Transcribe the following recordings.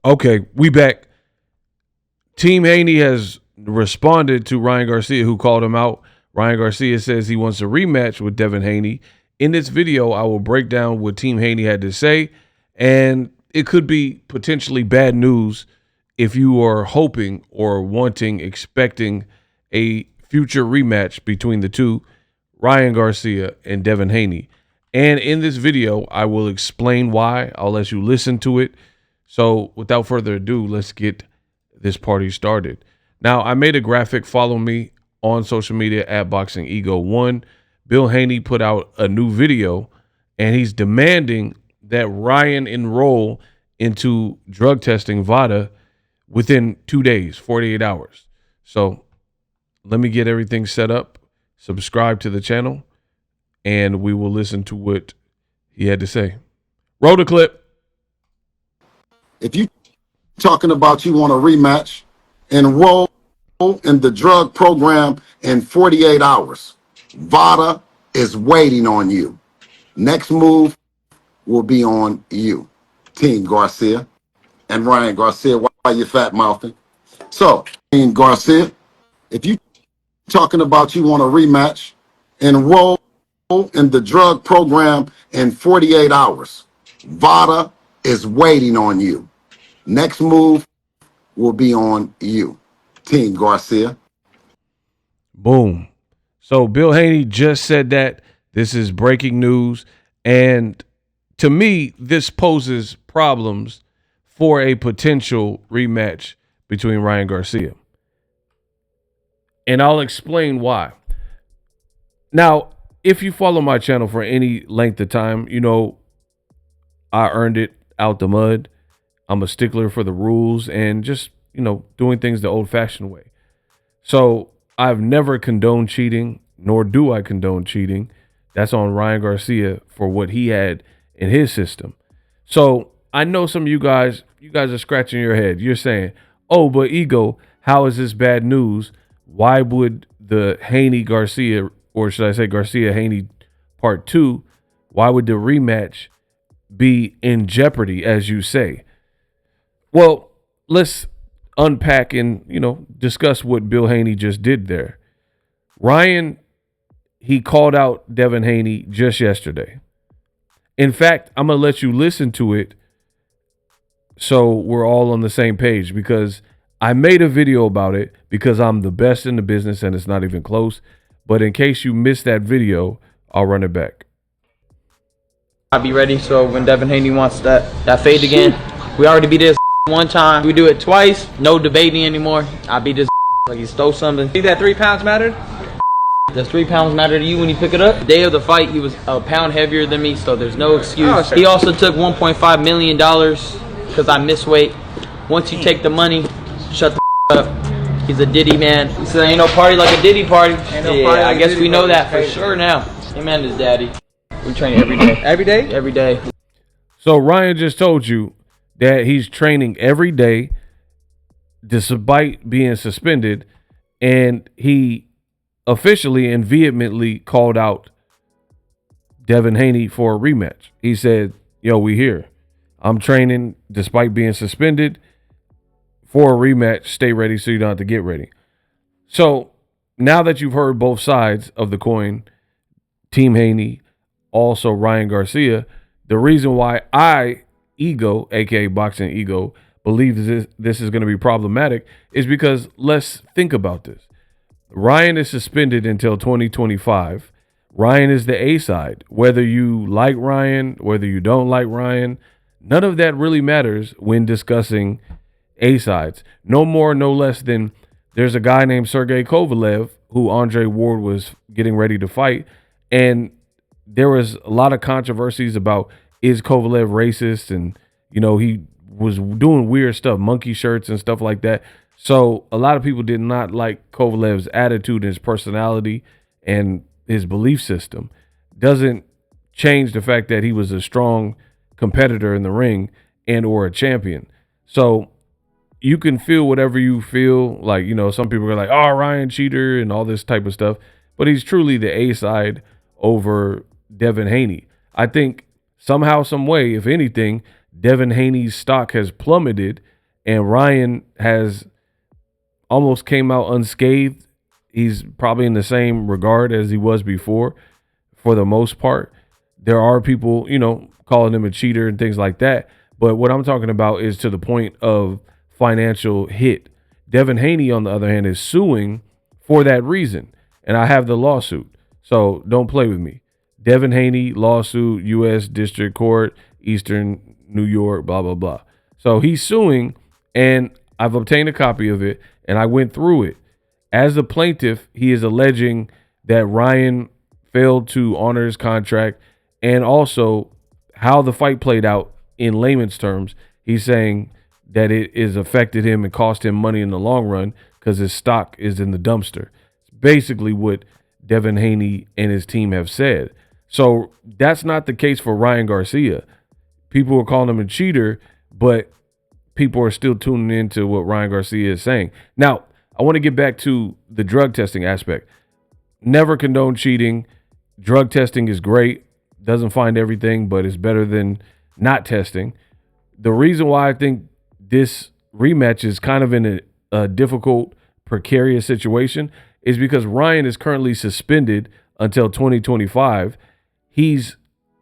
Okay, we back. Team Haney has responded to Ryan Garcia, who called him out. Ryan Garcia says he wants a rematch with Devin Haney. In this video, I will break down what Team Haney had to say, and it could be potentially bad news if you are hoping or wanting, expecting a future rematch between the two, Ryan Garcia and Devin Haney. And in this video, I will explain why. I'll let you listen to it. So without further ado, let's get this party started. Now, I made a graphic. Follow me on social media at BOXINGEGO1. Bill Haney put out a new video, and he's demanding that Ryan enroll into drug testing VADA within 2 days, 48 hours. So let me get everything set up. Subscribe to the channel, and we will listen to what he had to say. Roll the clip. If you talking about you want a rematch, enroll in the drug program in 48 hours. VADA is waiting on you. Next move will be on you, Team Garcia and Ryan Garcia. Why you fat mouthing? So, Team Garcia, if you talking about you want a rematch, enroll in the drug program in 48 hours. VADA is waiting on you. Next move will be on you, Team Garcia. Boom. So Bill Haney just said that. This is breaking news. And to me, this poses problems for a potential rematch between Ryan Garcia. And I'll explain why. Now, if you follow my channel for any length of time, you know I earned it out the mud. I'm a stickler for the rules and just, doing things the old-fashioned way. So I've never condoned cheating, nor do I condone cheating. That's on Ryan Garcia for what he had in his system. So I know some of you guys are scratching your head. You're saying, oh, but Ego, how is this bad news? Why would the Haney Garcia, or should I say Garcia Haney part 2, why would the rematch be in jeopardy, as you say? Well, let's unpack and, discuss what Bill Haney just did there. Ryan, he called out Devin Haney just yesterday. In fact, I'm going to let you listen to it so we're all on the same page, because I made a video about it because I'm the best in the business and it's not even close. But in case you missed that video, I'll run it back. I'll be ready, so when Devin Haney wants that fade again, we already beat this one time. We do it twice, no debating anymore. I beat this like he stole something. See that 3 pounds mattered? Does 3 pounds matter to you when you pick it up? The day of the fight, he was a pound heavier than me, so there's no excuse. He also took $1.5 million because I miss weight. Once you take the money, shut the up. He's a Diddy man. He said, ain't no party like a Diddy party. I guess we know that for sure now. Him and his daddy. We train every day. Every day? Every day. So Ryan just told you that he's training every day despite being suspended, and he officially and vehemently called out Devin Haney for a rematch. He said, yo, we here. I'm training despite being suspended for a rematch. Stay ready so you don't have to get ready. So now that you've heard both sides of the coin, Team Haney, also Ryan Garcia, the reason why I, Ego, aka Boxing Ego, believe this is going to be problematic is because let's think about this. Ryan is suspended until 2025. Ryan is the A side. Whether you like Ryan, whether you don't like Ryan, none of that really matters when discussing A sides. No more, no less than there's a guy named Sergey Kovalev who Andre Ward was getting ready to fight, and there was a lot of controversies about, is Kovalev racist? And, he was doing weird stuff, monkey shirts and stuff like that. So a lot of people did not like Kovalev's attitude and his personality and his belief system. Doesn't change the fact that he was a strong competitor in the ring and or a champion. So you can feel whatever you feel. Like, some people are like, oh, Ryan cheater and all this type of stuff. But he's truly the A side over Devin Haney. I think somehow, some way, if anything, Devin Haney's stock has plummeted, and Ryan has almost came out unscathed. He's probably in the same regard as he was before, for the most part. There are people, calling him a cheater and things like that. But what I'm talking about is to the point of financial hit. Devin Haney, on the other hand, is suing for that reason. And I have the lawsuit. So don't play with me. Devin Haney lawsuit, U.S. District Court, Eastern New York, blah, blah, blah. So he's suing, and I've obtained a copy of it, and I went through it. As a plaintiff, he is alleging that Ryan failed to honor his contract, and also how the fight played out in layman's terms. He's saying that it has affected him and cost him money in the long run because his stock is in the dumpster. It's basically what Devin Haney and his team have said. So that's not the case for Ryan Garcia. People are calling him a cheater, but people are still tuning into what Ryan Garcia is saying. Now, I want to get back to the drug testing aspect. Never condone cheating. Drug testing is great. Doesn't find everything, but it's better than not testing. The reason why I think this rematch is kind of in a difficult, precarious situation is because Ryan is currently suspended until 2025. He's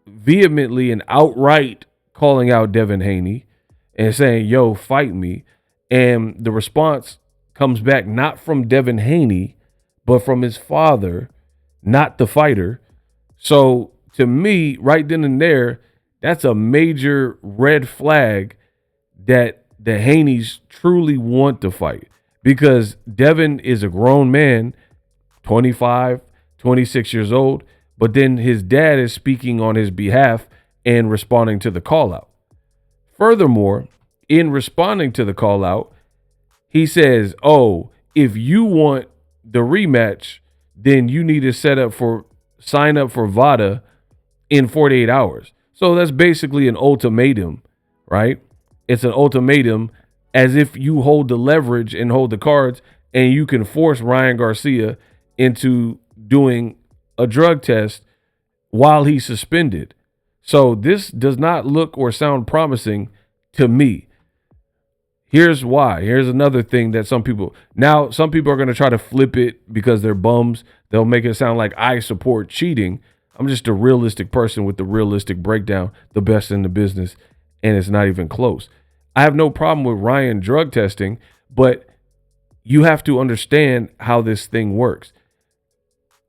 vehemently and outright calling out Devin Haney and saying, yo, fight me. And the response comes back not from Devin Haney, but from his father, not the fighter. So to me, right then and there, that's a major red flag that the Haneys truly want to fight, because Devin is a grown man, 25, 26 years old, but then his dad is speaking on his behalf and responding to the call out. Furthermore, in responding to the call out, he says, oh, if you want the rematch, then you need to sign up for VADA in 48 hours. So that's basically an ultimatum, right? It's an ultimatum, as if you hold the leverage and hold the cards, and you can force Ryan Garcia into doing a drug test while he's suspended. So this does not look or sound promising to me. Here's why. Here's another thing that some people are going to try to flip it because they're bums. They'll make it sound like I support cheating. I'm just a realistic person with the realistic breakdown, the best in the business, and it's not even close. I have no problem with Ryan drug testing, but you have to understand how this thing works.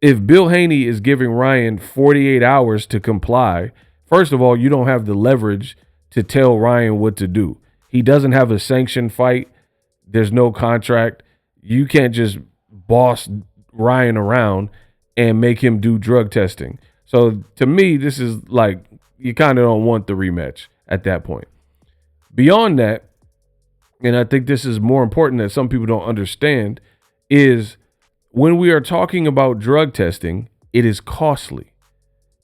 If Bill Haney is giving Ryan 48 hours to comply, first of all, you don't have the leverage to tell Ryan what to do. He doesn't have a sanctioned fight. There's no contract. You can't just boss Ryan around and make him do drug testing. So to me, this is like, you kind of don't want the rematch at that point. Beyond that, and I think this is more important that some people don't understand, is when we are talking about drug testing, it is costly.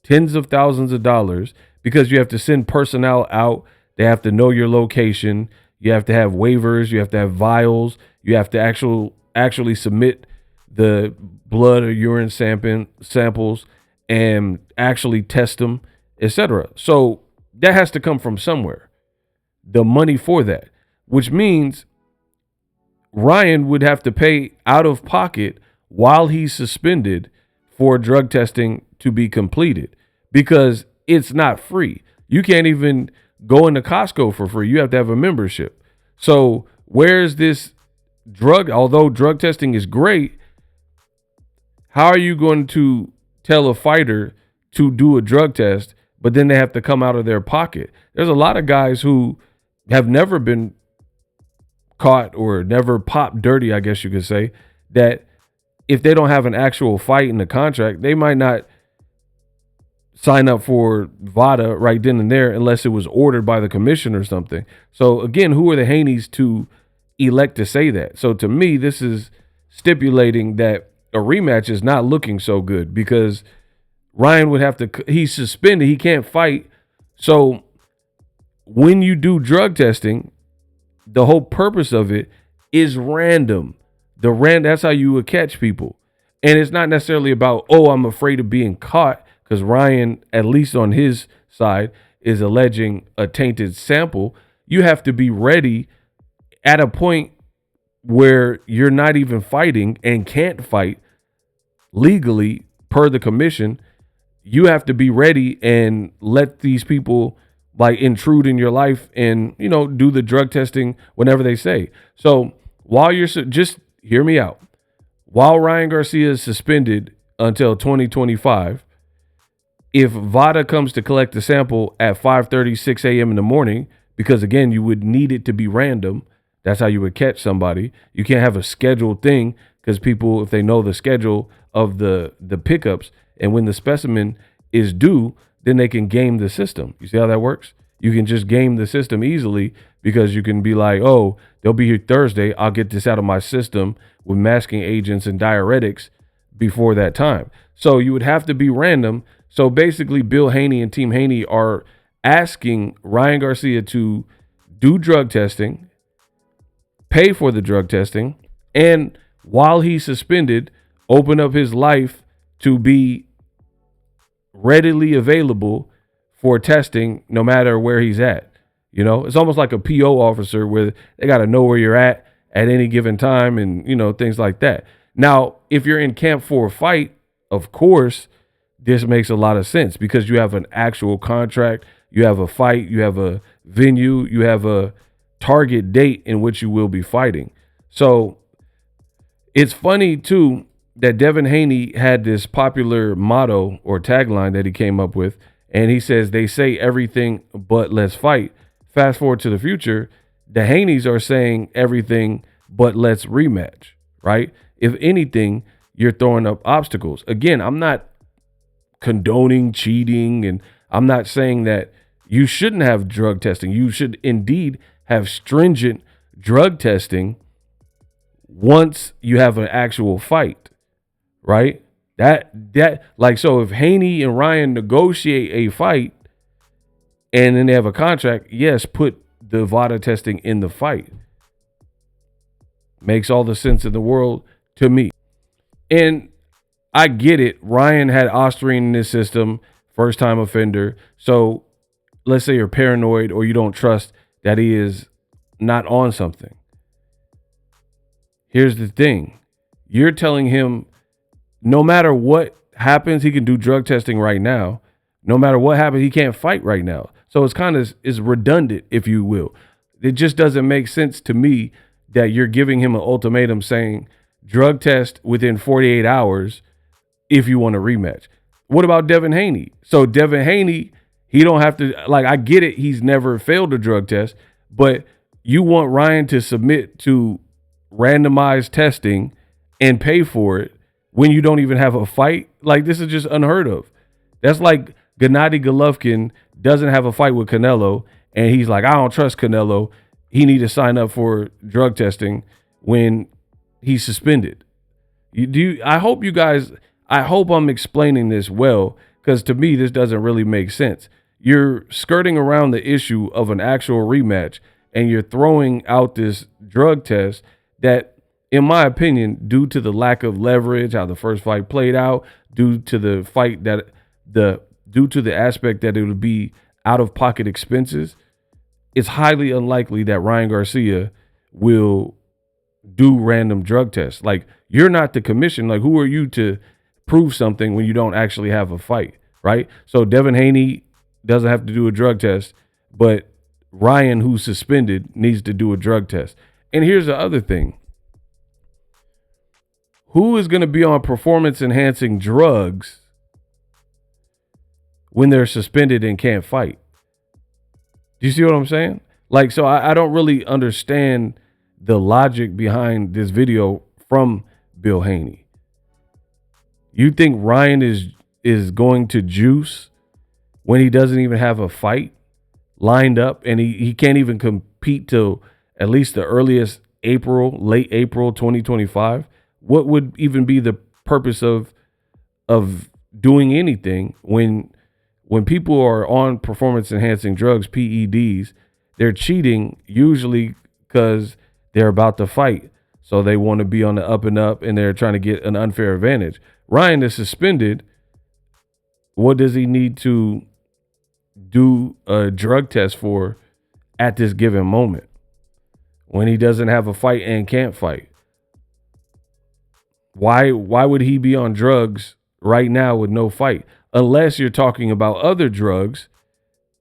Tens of thousands of dollars, because you have to send personnel out. They have to know your location. You have to have waivers. You have to have vials. You have to actually submit the blood or urine samples and actually test them, etc. So that has to come from somewhere, the money for that, which means Ryan would have to pay out of pocket while he's suspended for drug testing to be completed, because it's not free. You can't even go into Costco for free. You have to have a membership. So where's this drug? Although drug testing is great, how are you going to tell a fighter to do a drug test, but then they have to come out of their pocket? There's a lot of guys who have never been caught or never popped dirty, I guess you could say, that if they don't have an actual fight in the contract, they might not sign up for VADA right then and there unless it was ordered by the commission or something. So again, who are the Haneys to elect to say that? So to me, this is stipulating that a rematch is not looking so good, because Ryan would have to, he's suspended, he can't fight. So when you do drug testing, the whole purpose of it is random. That's how you would catch people. And it's not necessarily about, oh, I'm afraid of being caught, because Ryan, at least on his side, is alleging a tainted sample, you have to be ready at a point where you're not even fighting and can't fight legally per the commission. You have to be ready and let these people like intrude in your life and, you know, do the drug testing whenever they say. So while you're just hear me out. While Ryan Garcia is suspended until 2025, if VADA comes to collect the sample at 5:30, 6 a.m. in the morning, because again, you would need it to be random. That's how you would catch somebody. You can't have a scheduled thing because people, if they know the schedule of the pickups and when the specimen is due, then they can game the system. You see how that works? You can just game the system easily because you can be like, oh, they'll be here Thursday. I'll get this out of my system with masking agents and diuretics before that time. So you would have to be random. So basically, Bill Haney and Team Haney are asking Ryan Garcia to do drug testing, pay for the drug testing, and while he's suspended, open up his life to be readily available for testing no matter where he's at. You know, it's almost like a PO officer where they got to know where you're at any given time and, you know, things like that. Now, if you're in camp for a fight, of course, this makes a lot of sense because you have an actual contract, you have a fight, you have a venue, you have a target date in which you will be fighting. So it's funny, too, that Devin Haney had this popular motto or tagline that he came up with, and he says, they say everything but let's fight. Fast forward to the future, the Haneys are saying everything but let's rematch, right? If anything, you're throwing up obstacles. Again, I'm not condoning cheating, and I'm not saying that you shouldn't have drug testing. You should indeed have stringent drug testing once you have an actual fight, right? That like, so if Haney and Ryan negotiate a fight and then they have a contract, yes, put the VADA testing in the fight. Makes all the sense in the world to me. And I get it. Ryan had Osterine in his system, first time offender. So let's say you're paranoid or you don't trust that he is not on something. Here's the thing. You're telling him no matter what happens, he can do drug testing right now. No matter what happens, he can't fight right now. So it's kind of is redundant, if you will. It just doesn't make sense to me that you're giving him an ultimatum saying drug test within 48 hours if you want a rematch. What about Devin Haney? So Devin Haney, he don't have to, like, I get it. He's never failed a drug test, but you want Ryan to submit to randomized testing and pay for it when you don't even have a fight? Like, this is just unheard of. That's like Gennady Golovkin doesn't have a fight with Canelo, and he's like, I don't trust Canelo. He need to sign up for drug testing when he's suspended. I hope you guys, I hope I'm explaining this well, because to me, this doesn't really make sense. You're skirting around the issue of an actual rematch, and you're throwing out this drug test that, in my opinion, due to the lack of leverage, how the first fight played out, due to the aspect that it would be out of pocket expenses, it's highly unlikely that Ryan Garcia will do random drug tests. Like, you're not the commission. Like, who are you to prove something when you don't actually have a fight, right? So Devin Haney doesn't have to do a drug test, but Ryan, who's suspended, needs to do a drug test. And here's the other thing. Who is going to be on performance-enhancing drugs when they're suspended and can't fight? Do you see what I'm saying? Like, so I don't really understand the logic behind this video from Bill Haney. You think Ryan is going to juice when he doesn't even have a fight lined up, and he can't even compete till at least the earliest late April 2025? What would even be the purpose of doing anything when people are on performance enhancing drugs, PEDs? They're cheating usually because they're about to fight. So they want to be on the up and up, and they're trying to get an unfair advantage. Ryan is suspended. What does he need to do a drug test for at this given moment when he doesn't have a fight and can't fight? Why would he be on drugs right now with no fight? Unless you're talking about other drugs,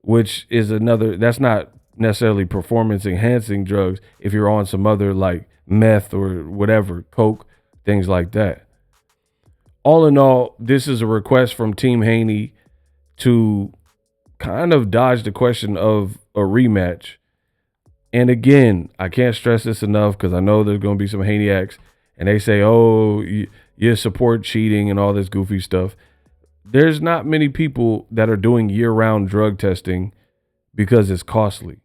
which is that's not necessarily performance enhancing drugs if you're on some other like meth or whatever, coke, things like that. All in all, this is a request from Team Haney to kind of dodge the question of a rematch. And again, I can't stress this enough because I know there's going to be some Haneyacks and they say, oh, you support cheating and all this goofy stuff. There's not many people that are doing year-round drug testing because it's costly.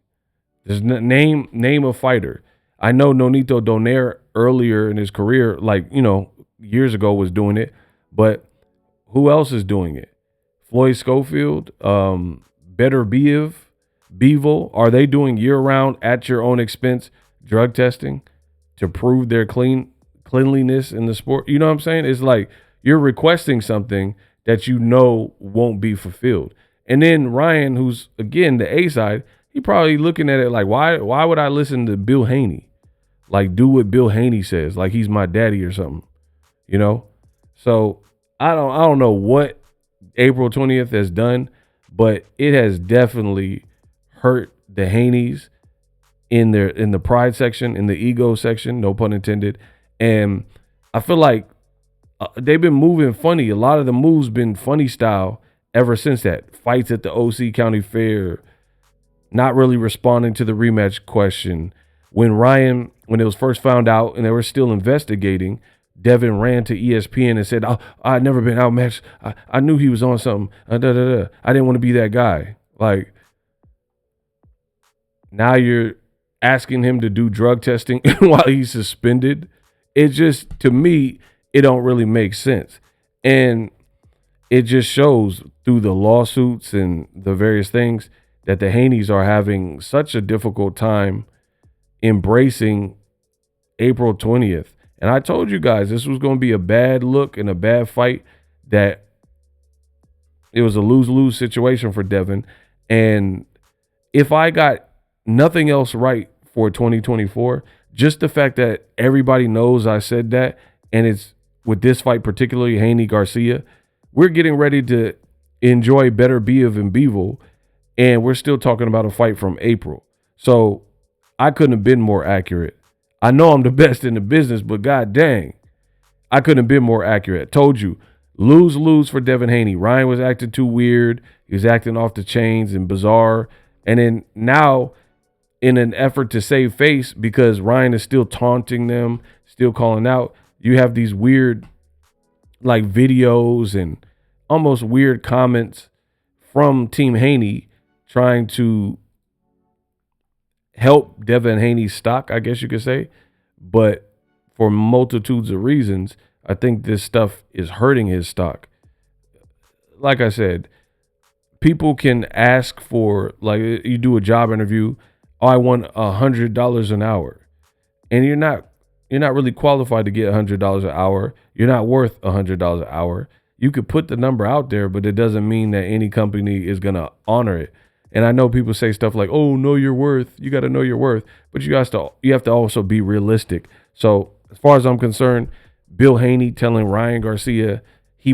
There's name a fighter. I know Nonito Donaire earlier in his career, like, years ago was doing it, but who else is doing it? Floyd Schofield, Better Bevo, are they doing year-round at your own expense drug testing to prove their cleanliness in the sport? You know what I'm saying? It's like you're requesting something that won't be fulfilled. And then Ryan, who's, again, the A side, he probably looking at it like, why would I listen to Bill Haney? Like, do what Bill Haney says, like he's my daddy or something, So I don't know what April 20th has done, but it has definitely hurt the Haneys in the pride section, in the ego section, no pun intended. And I feel like they've been moving funny. A lot of the moves been funny style ever since that. Fights at the OC County Fair, not really responding to the rematch question. When it was first found out and they were still investigating, Devin ran to ESPN and said, I'd never been outmatched. I knew he was on something. I didn't want to be that guy. Like, now you're asking him to do drug testing while he's suspended. It just, to me, it don't really make sense. And it just shows through the lawsuits and the various things that the Haneys are having such a difficult time embracing April 20th. And I told you guys this was going to be a bad look and a bad fight, that it was a lose-lose situation for Devin. And if I got nothing else right for 2024, just the fact that everybody knows I said that, and it's with this fight particularly, Haney Garcia, we're getting ready to enjoy Better Bevo, and we're still talking about a fight from April. So I couldn't have been more accurate. I know I'm the best in the business, but god dang, I couldn't have been more accurate. Told you, lose for Devin Haney. Ryan was acting too weird. He was acting off the chains and bizarre. And then now, in an effort to save face, because Ryan is still taunting them, still calling out, you have these weird like videos and almost weird comments from Team Haney trying to help Devin Haney's stock, I guess you could say. But for multitudes of reasons, I think this stuff is hurting his stock. Like I said, people can ask for, like, you do a job interview, I want $100 an hour. And you're not really qualified to get $100 an hour. You're not worth $100 an hour. You could put the number out there, but it doesn't mean that any company is going to honor it. And I know people say stuff like, oh, know your worth. You got to know your worth. But you have to also be realistic. So as far as I'm concerned, Bill Haney telling Ryan Garcia he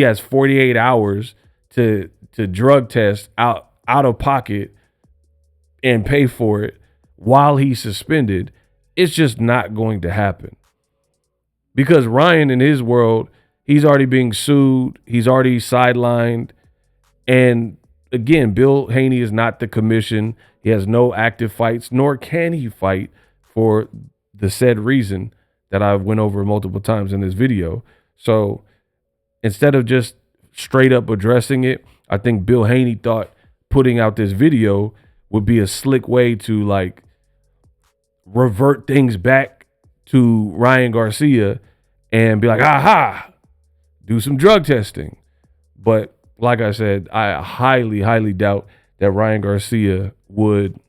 has 48 hours to drug test out of pocket and pay for it while he's suspended, it's just not going to happen. Because Ryan, in his world, he's already being sued. He's already sidelined. And again, Bill Haney is not the commission. He has no active fights, nor can he fight for the said reason that I've went over multiple times in this video. So instead of just straight up addressing it, I think Bill Haney thought putting out this video would be a slick way to like revert things back to Ryan Garcia and be like, aha, do some drug testing. But like I said, I highly, highly doubt that Ryan Garcia would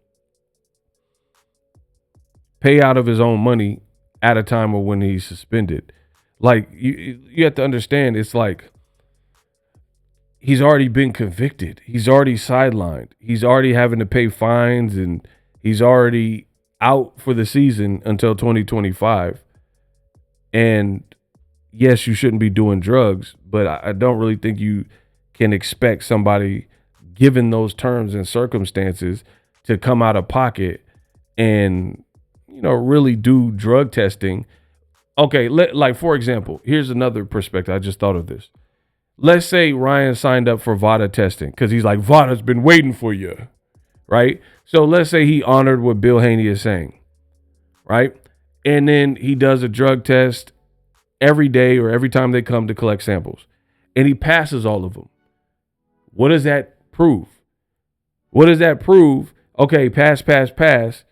pay out of his own money at a time of when he's suspended. Like, you have to understand, it's like he's already been convicted. He's already sidelined. He's already having to pay fines, and he's already out for the season until 2025. And yes, you shouldn't be doing drugs, but I don't really think you can expect somebody, given those terms and circumstances, to come out of pocket and, you know, really do drug testing. Okay, like for example, here's another perspective. I just thought of this. Let's say Ryan signed up for VADA testing because he's like, VADA's been waiting for you, right? So let's say he honored what Bill Haney is saying, right? And then he does a drug test every day or every time they come to collect samples, and he passes all of them. What does that prove? What does that prove? Okay, pass.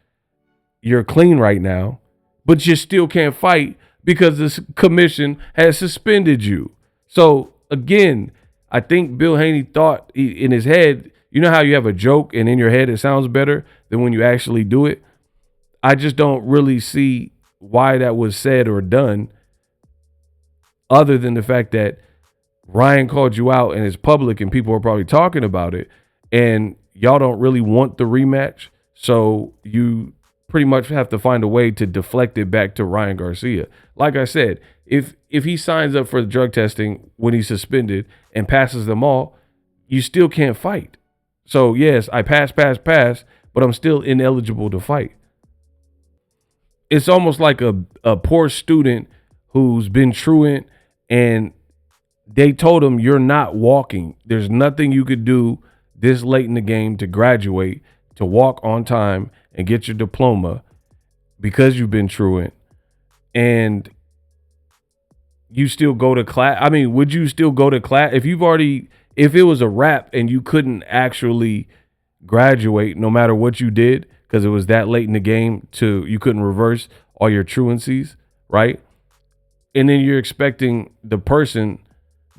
You're clean right now, but you still can't fight because the commission has suspended you. So again, I think Bill Haney thought in his head, you know how you have a joke and in your head it sounds better than when you actually do it? I just don't really see why that was said or done, other than the fact that Ryan called you out and it's public and people are probably talking about it, and y'all don't really want the rematch. So you pretty much have to find a way to deflect it back to Ryan Garcia. Like I said, if he signs up for the drug testing when he's suspended and passes them all, you still can't fight. So yes, I pass, but I'm still ineligible to fight. It's almost like a poor student who's been truant and they told him, you're not walking. There's nothing you could do this late in the game to graduate, to walk on time and get your diploma because you've been truant, and you still go to class. I mean, would you still go to class if it was a wrap and you couldn't actually graduate no matter what you did because it was that late in the game you couldn't reverse all your truancies, right? And then you're expecting the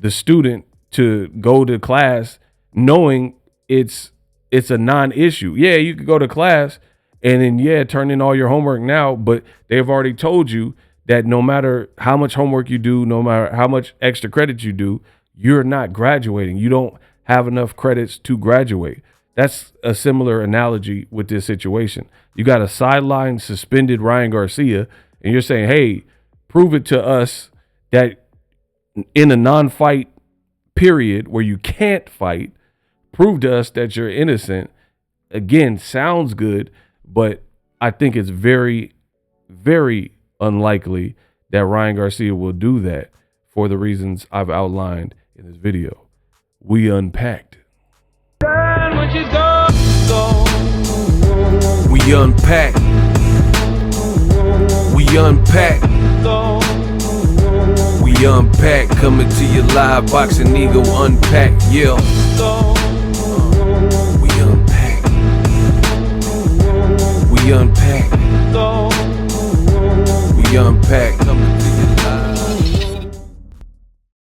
student to go to class knowing it's a non-issue. Yeah, you could go to class and then, turn in all your homework now, but they've already told you that no matter how much homework you do, no matter how much extra credits you do, you're not graduating. You don't have enough credits to graduate. That's a similar analogy with this situation. You got a sideline suspended Ryan Garcia, and you're saying, hey, prove it to us that in a non-fight period where you can't fight, prove to us that you're innocent. Again, sounds good, but I think it's very, very unlikely that Ryan Garcia will do that for the reasons I've outlined in this video. We unpacked. We unpack. We unpack. We unpack. Coming to you live, Boxing Ego unpack. Yeah. We unpack. We unpack. We unpack.